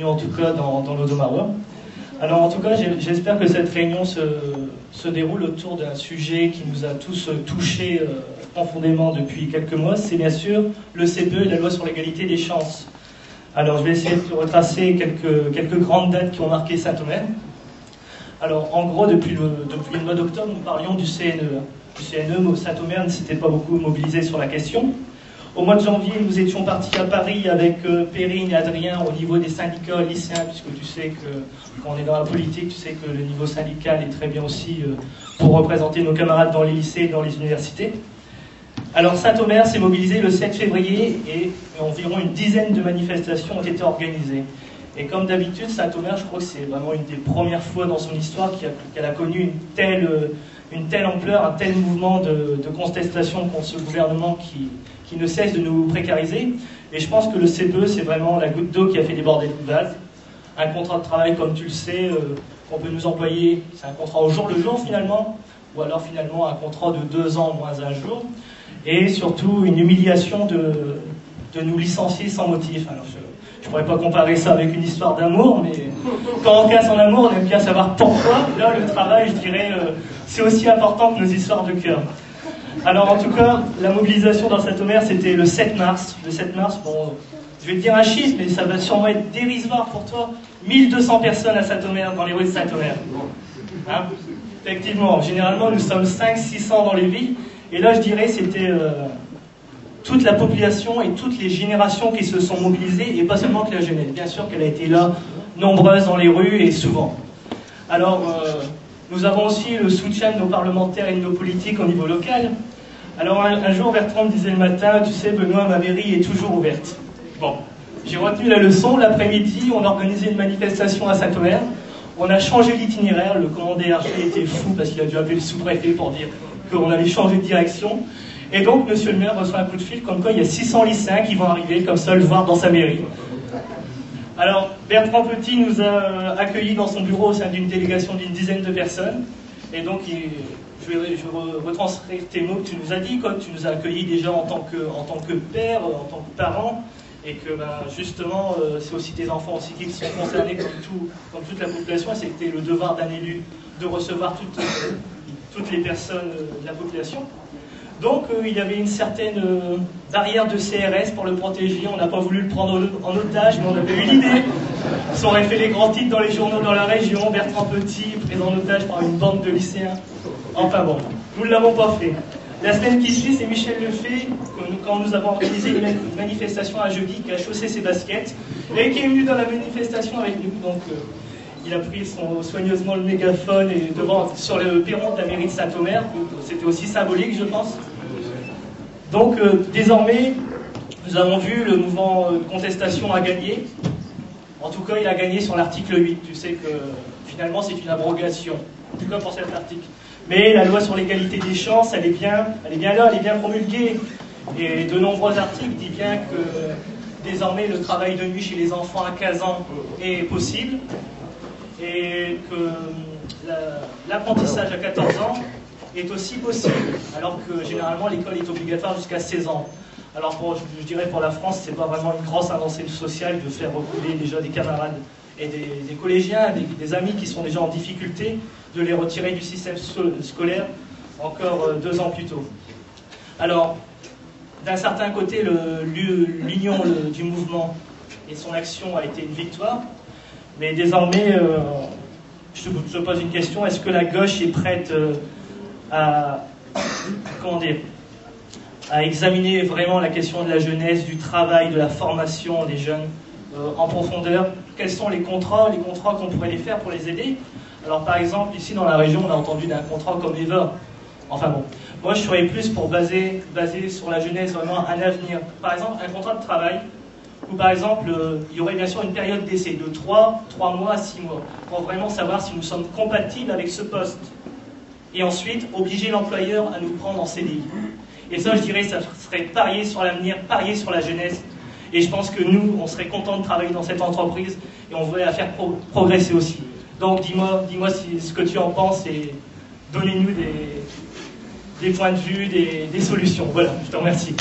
En tout cas dans l'Odomarois. Alors en tout cas, j'espère que cette réunion se déroule autour d'un sujet qui nous a tous touchés profondément depuis quelques mois. C'est bien sûr le CPE et la loi sur l'égalité des chances. Alors je vais essayer de retracer quelques grandes dates qui ont marqué Saint-Omer. Alors en gros, depuis le mois d'octobre, nous parlions du CNE. Le CNE, Saint-Omer ne s'était pas beaucoup mobilisé sur la question. Au mois de janvier, nous étions partis à Paris avec Perrine et Adrien au niveau des syndicats lycéens, puisque tu sais que quand on est dans la politique, tu sais que le niveau syndical est très bien aussi pour représenter nos camarades dans les lycées et dans les universités. Alors Saint-Omer s'est mobilisé le 7 février et environ une dizaine de manifestations ont été organisées. Et comme d'habitude, Saint-Omer, je crois que c'est vraiment une des premières fois dans son histoire qu'elle a connu une telle ampleur, un tel mouvement de contestation contre ce gouvernement qui ne cesse de nous précariser. Et je pense que le CPE, c'est vraiment la goutte d'eau qui a fait déborder le vase. Un contrat de travail, comme tu le sais, qu'on peut nous employer, c'est un contrat au jour le jour finalement, ou alors finalement un contrat de 2 ans moins un jour. Et surtout une humiliation de nous licencier sans motif. Alors je ne pourrais pas comparer ça avec une histoire d'amour, mais quand on casse en amour, on aime bien savoir pourquoi. Là, le travail, je dirais, c'est aussi important que nos histoires de cœur. Alors en tout cas, la mobilisation dans Saint-Omer, c'était le 7 mars. Le 7 mars, bon, je vais te dire un chiffre, mais ça va sûrement être dérisoire pour toi. 1200 personnes à Saint-Omer, dans les rues de Saint-Omer. Hein? Effectivement, généralement, nous sommes 500-600 dans les villes. Et là, je dirais, c'était toute la population et toutes les générations qui se sont mobilisées, et pas seulement que la jeunesse. Bien sûr qu'elle a été là, nombreuse dans les rues et souvent. Alors, nous avons aussi le soutien de nos parlementaires et de nos politiques au niveau local. Alors un jour, Bertrand me disait le matin, tu sais Benoît, ma mairie est toujours ouverte. Bon, j'ai retenu la leçon, l'après-midi, on a organisé une manifestation à Saint-Omer. On a changé l'itinéraire, le commandant RG était fou parce qu'il a dû appeler le sous-préfet pour dire qu'on allait changer de direction. Et donc, monsieur le maire reçoit un coup de fil comme quoi il y a 600 lycéens qui vont arriver comme ça le voir dans sa mairie. Alors, Bertrand Petit nous a accueillis dans son bureau au sein d'une délégation d'une dizaine de personnes. Et donc, je vais retranscrire tes mots que tu nous as dit, quoi. Tu nous as accueillis déjà en tant que père, en tant que parent, et que justement, c'est aussi tes enfants aussi qui sont concernés comme toute la population. Et c'était le devoir d'un élu de recevoir toutes les personnes de la population. Donc il y avait une certaine barrière de CRS pour le protéger, on n'a pas voulu le prendre en otage, mais on avait eu l'idée. Ça aurait fait les grands titres dans les journaux dans la région, Bertrand Petit pris en otage par une bande de lycéens. Enfin bon, nous ne l'avons pas fait. La semaine qui suit, c'est Michel Lefebvre, quand nous avons organisé une manifestation à jeudi, qui a chaussé ses baskets, et qui est venu dans la manifestation avec nous. Donc il a pris soigneusement le mégaphone et sur le perron de la mairie de Saint-Omer. C'était aussi symbolique, je pense. Donc, désormais, nous avons vu le mouvement de contestation a gagné. En tout cas, il a gagné sur l'article 8. Tu sais que, finalement, c'est une abrogation. En tout cas, pour cet article. Mais la loi sur l'égalité des chances, elle est bien là, elle est bien promulguée. Et de nombreux articles disent bien que, désormais, le travail de nuit chez les enfants à 15 ans est possible. Et que l'apprentissage à 14 ans est aussi possible, alors que généralement l'école est obligatoire jusqu'à 16 ans. Alors je dirais pour la France, c'est pas vraiment une grosse avancée sociale de faire reculer déjà des camarades et des collégiens, des amis qui sont déjà en difficulté, de les retirer du système scolaire encore 2 ans plus tôt. Alors, d'un certain côté, l'union du mouvement et son action a été une victoire. Mais désormais, je te pose une question, est-ce que la gauche est prête à examiner vraiment la question de la jeunesse, du travail, de la formation des jeunes en profondeur? Quels sont les contrats qu'on pourrait les faire pour les aider? Alors par exemple, ici dans la région, on a entendu d'un contrat comme Eva. Enfin bon, moi je serais plus pour baser sur la jeunesse vraiment un avenir. Par exemple, un contrat de travail, où par exemple, il y aurait bien sûr une période d'essai de 3 mois à 6 mois, pour vraiment savoir si nous sommes compatibles avec ce poste. Et ensuite, obliger l'employeur à nous prendre en CDI. Et ça, je dirais, ça serait parier sur l'avenir, parier sur la jeunesse. Et je pense que nous, on serait contents de travailler dans cette entreprise, et on voudrait la faire progresser aussi. Donc dis-moi ce que tu en penses, et donnez-nous des points de vue, des solutions. Voilà, je te remercie.